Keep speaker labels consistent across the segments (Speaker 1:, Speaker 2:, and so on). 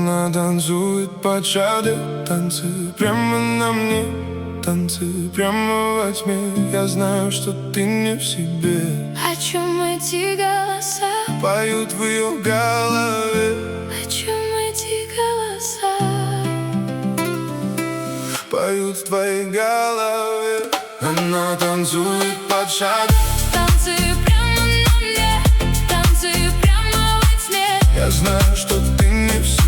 Speaker 1: Она танцует под шаги, танцы прямо на мне, танцы прямо во тьме. Я знаю, что ты не в себе.
Speaker 2: О чем эти голоса?
Speaker 1: Поют в ее голове.
Speaker 2: О чем эти голоса?
Speaker 1: Поют в твоей голове. Она танцует под шаги,
Speaker 2: Танцы прямо на мне, танцы прямо во тьме.
Speaker 1: я знаю, что ты не в себе.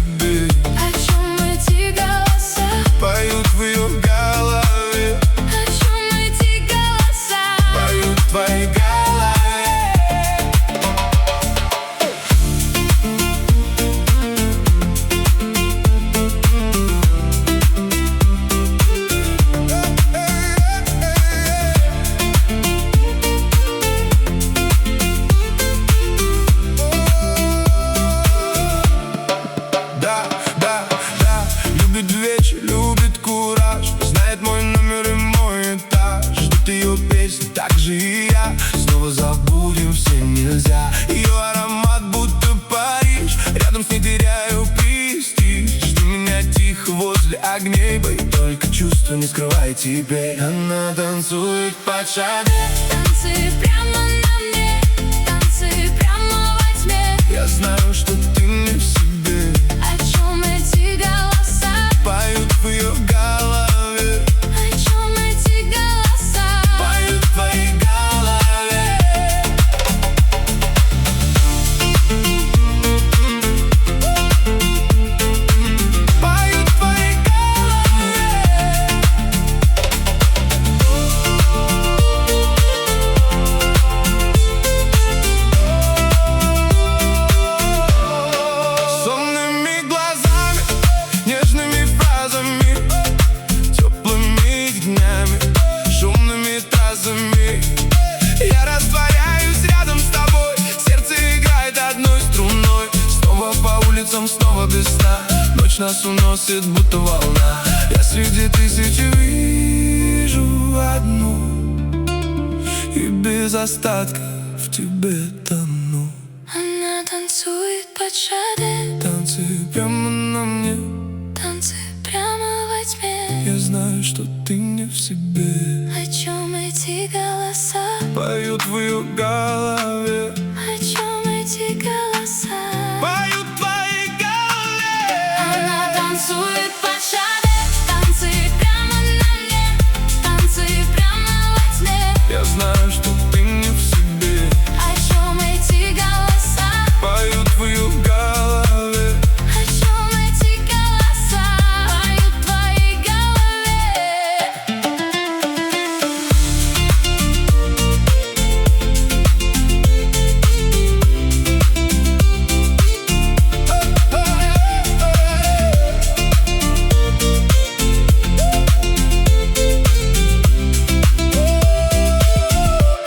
Speaker 2: О чем эти голоса?
Speaker 1: Поют в ее голове.
Speaker 2: О чем эти голоса?
Speaker 1: Поют в твоей голове. Любит вечер, любит кураж, знает мой номер и мой этаж. Ждут ее песни, так же и я. Снова забудем, все нельзя. Ее аромат будто Париж, рядом с ней теряю престиж. Жди меня тихо возле огней, бои только чувства не скрывай теперь. Она танцует под шаги,
Speaker 2: Танцы прямо на мне, танцы прямо во тьме.
Speaker 1: я знаю, что ты не в себе.
Speaker 2: О чем эти голоса?
Speaker 1: Поют в ее голове.
Speaker 2: О чем эти голоса?
Speaker 1: Поют в твоей голове. Поют в твоей голове. Сонными глазами, нежными фразами, теплыми днями, шумными трассами. Я растворяюсь рядом с тобой, сердце играет одной струной. Снова по улицам, снова без сна, ночь нас уносит, будто волна. Я среди тысячи вижу одну, и без остатка в тебе тону.
Speaker 2: Она танцует под шаги,
Speaker 1: Танцы прямо на мне,
Speaker 2: танцы прямо во тьме.
Speaker 1: я знаю, что ты не в себе.
Speaker 2: О чем эти голоса?
Speaker 1: Поют в ее голове.
Speaker 2: О чем эти голоса?
Speaker 1: Поют в твоей голове.
Speaker 2: Она танцует под шаги, танцы прямо на мне, танцы прямо во тьме.
Speaker 1: Я знаю, что ты не в себе.
Speaker 2: О чем эти голоса?
Speaker 1: Поют в ее голове.
Speaker 2: О чем эти голоса? Поют в твоей голове.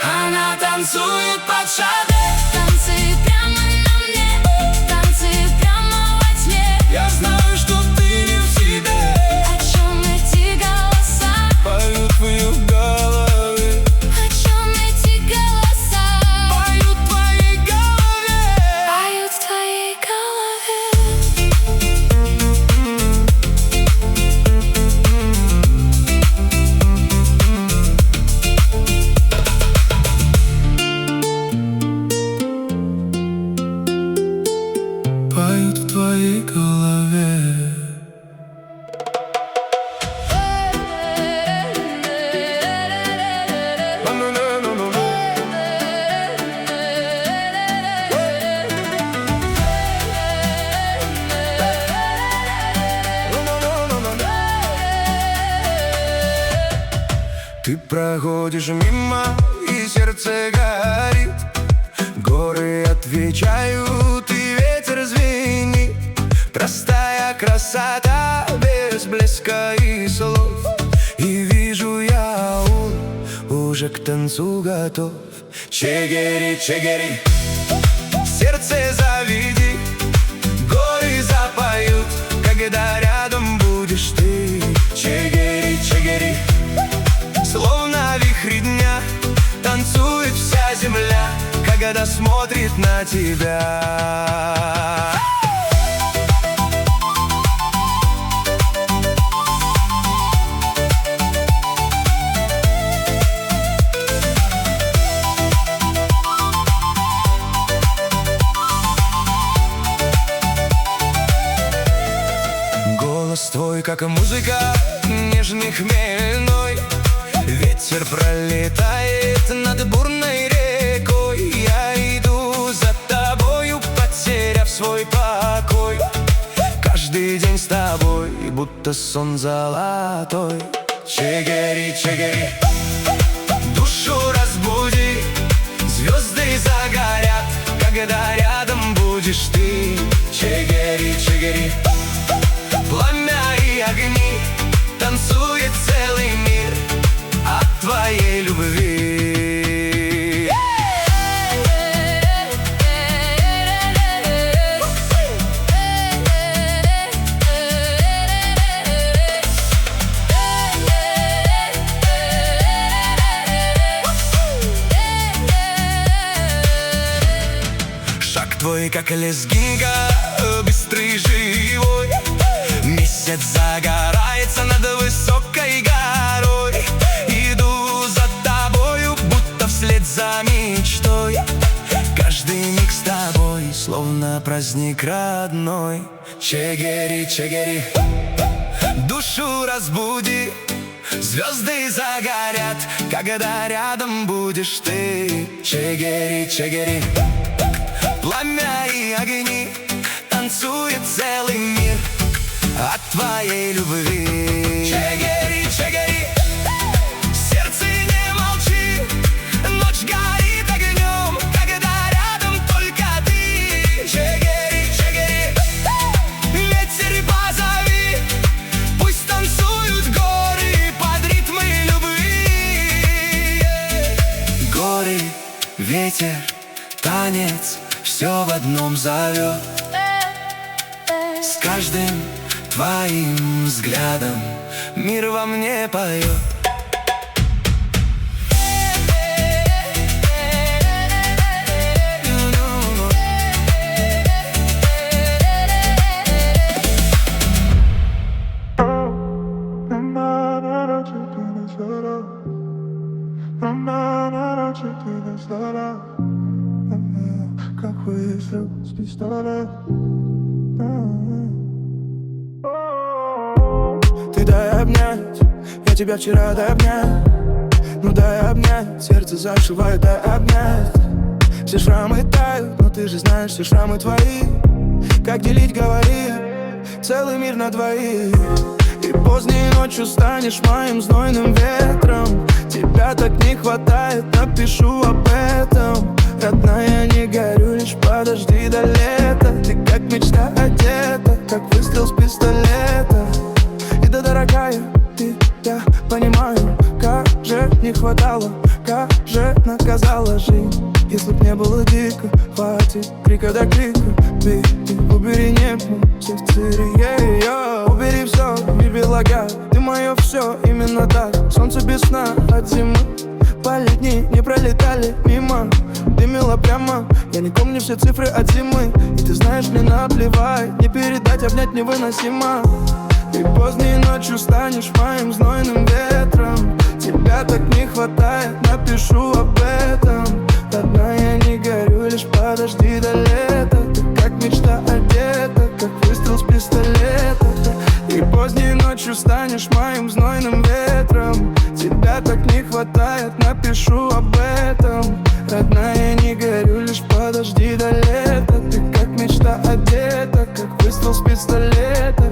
Speaker 1: Она танцует под шаги,
Speaker 2: Танцы прямо на мне, танцы прямо во тьме.
Speaker 1: я знаю, что ты не в себе.
Speaker 2: О чем эти голоса?
Speaker 1: Поют в ее голове.
Speaker 2: О чем эти голоса?
Speaker 1: Поют в твоей голове.
Speaker 2: Поют в твоей голове.
Speaker 1: Поют в твоей голове. Ты проходишь мимо, и сердце горит. Горы отвечают, и ветер звенит. Простая красота, без блеска и слов. И вижу я, он уже к танцу готов. Чегери, чегери, сердце заведи. Горы запоют, когда рядом будешь ты. Чегери, чегери, словно вихри дня, танцует вся земля, когда смотрит на тебя. Голос твой, как музыка, нежный хмельной. Ветер пролетает над бурной рекой. Я иду за тобою, потеряв свой покой. Каждый день с тобой, будто сон золотой. Чигири, чигири, душу разбуди. Звезды загорят, когда рядом будешь ты. Чигири, чигири, пламя и огни. Танцует целый мир от твоей любви. Шаг твой, как лезгинка, быстрый, живой. Месяц загорается над высокой горой. Иду за тобою, будто вслед за мечтой. Каждый миг с тобой, словно праздник родной. Чигири, чигири, душу разбуди. Звезды загорят, когда рядом будешь ты. Чигири, чигири, пламя и огни. Танцует целый мир от твоей любви. Чигири, чигири, сердце не молчи. Ночь горит огнем, когда рядом только ты. Чигири, чигири, ветер позови. Пусть танцуют горы под ритмы любви. Горы, ветер, танец, все в одном зовет. С каждым твоим взглядом мир во мне поет.
Speaker 3: Как выстрел с пистолета. Ты дай обнять, я тебя вчера дай обнять. Ну дай обнять, сердце зашивает, дай обнять. Все шрамы тают, но ты же знаешь, все шрамы твои. Как делить, говори, целый мир на двоих. И поздней ночью станешь моим знойным ветром. Тебя так не хватает, напишу об этом. Родная, не горю, лишь подожди до лета. Ты как мечта одета, как выстрел с пистолета. И да, дорогая, ты, я понимаю, как же не хватало, как же наказала жизнь. Если б не было дико, хватит крика до крика. Бейби, убери небо, сердце ее. Убери все, мир белага, ты мое все, именно так. Солнце без сна от зимы, пали дни не пролетали мимо. Дымила прямо, я не помню все цифры от зимы. И ты знаешь, мне наплевать, не передать, обнять невыносимо. И поздней ночью станешь моим знойным ветром. Тебя так не хватает, напишу об этом. Родная, не горю, лишь подожди до лета. Ты как мечта одета, как выстрел с пистолета. И поздней ночью станешь моим знойным ветром. Тебя так не хватает, напишу об этом. Родная, не горю, лишь подожди до лета. Ты как мечта одета, как выстрел с пистолета.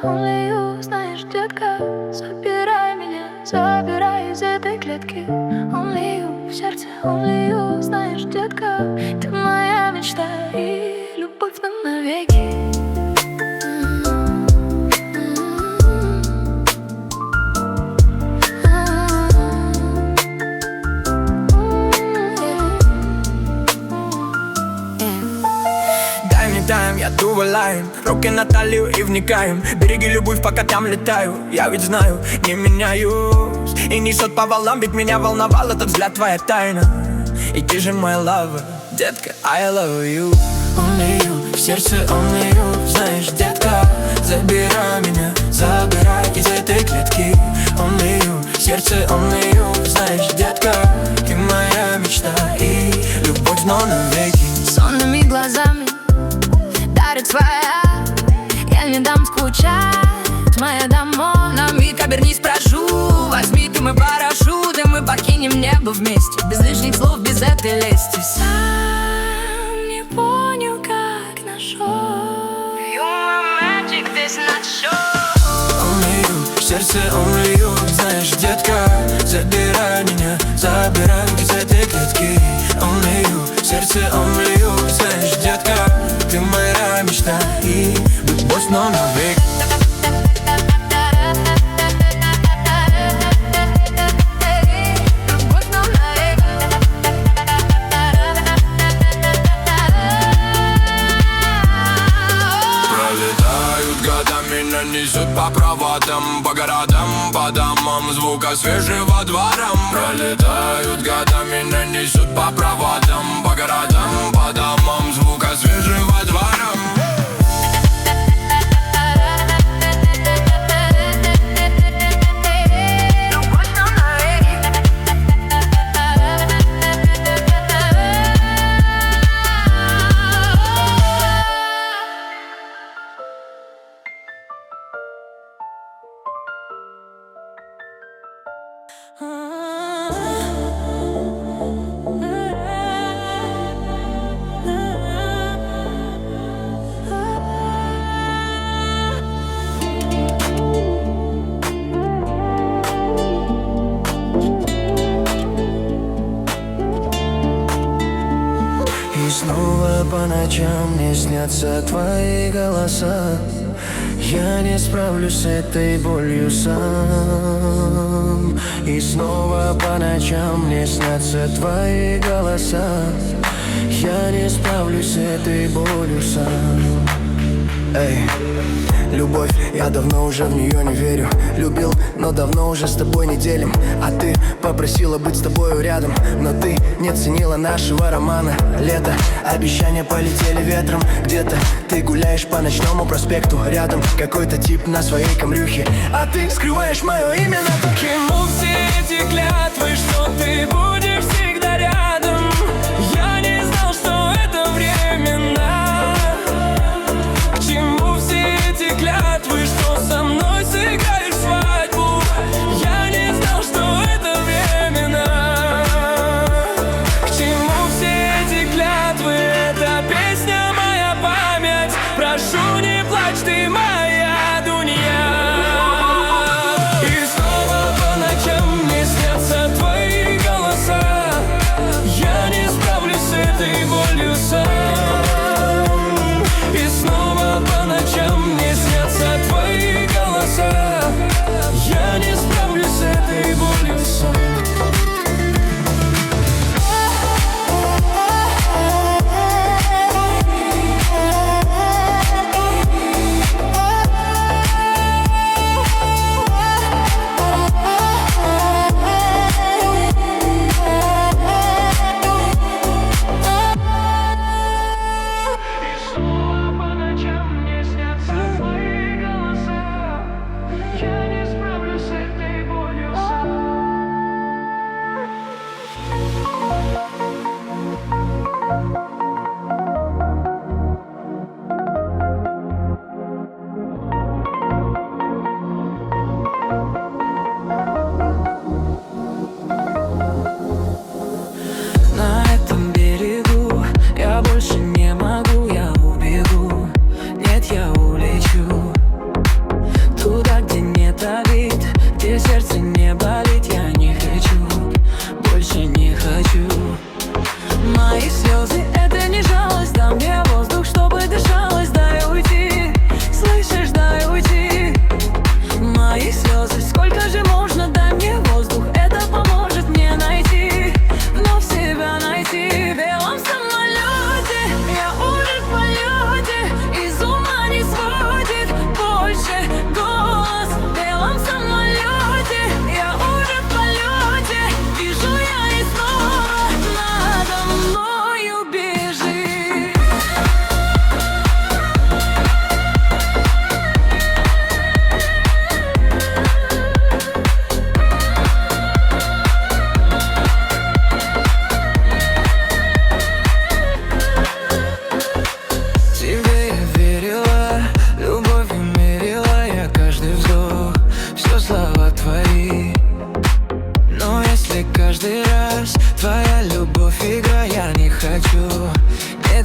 Speaker 2: Only you, знаешь, детка, забирай меня, забирай из этой клетки. Only you, в сердце, only you, знаешь, детка, ты моя мечта и любовь нам навеки.
Speaker 3: Я дувалаем, руки на талию и вникаем. Береги любовь, пока там летаю. Я ведь знаю, не меняюсь. И несет по волнам, ведь меня волновал этот взгляд, твоя тайна. И ты же мой лавр, детка, I love you. only you. В сердце only you. Знаешь, детка, забирай меня, забирай из этой клетки. Only you. В сердце only you. Знаешь, детка, ты моя мечта и любовь, но навеки.
Speaker 2: Сонными глазами дарит своя. Я не дам скучать, моя домой. На миг обернись, прошу. Возьми ты мой парашют, и мы покинем небо вместе. Без лишних слов, без этой лести. Сам не понял, как нашел. You my magic, this not show.
Speaker 3: Only you, в сердце only you. Знаешь, детка, забирай меня, забирай из этой клетки. Only you, в сердце only you. Знаешь, детка, ты моя мечта и любовь, но навеки.
Speaker 1: Меня несет по проводам, по городам, по домам, звука свежего двора. Пролетают года, меня несут по проводам, по городам, по домам, звука свежего двора.
Speaker 3: И снова по ночам мне снятся твои голоса. Я не справлюсь с этой болью сам. И снова по ночам мне снятся твои голоса. Я не справлюсь с этой болью сам. Эй, любовь, я давно уже в нее не верю. Любил, но давно уже с тобой не делим. А ты попросила быть с тобою рядом, но ты не ценила нашего романа. Лето, обещания полетели ветром. Где-то ты гуляешь по ночному проспекту. Рядом какой-то тип на своей камрюхе, а ты скрываешь мое имя на туке.
Speaker 4: Ему все эти клятвы, что ты будешь всегда рядом. Я не знал, что это временно. К чему все эти клятвы, что со мной сыграешь свадьбу? Я не знал, что это временно. К чему все эти клятвы? Эта песня моя память. Прошу, не плачь, ты моя дунья. И снова по ночам мне снятся твои голоса. Я не справлюсь с этой болью сам. И снова по ночам мне снятся твои голоса. Я не справлюсь с этой болью сам.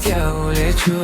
Speaker 4: я улечу.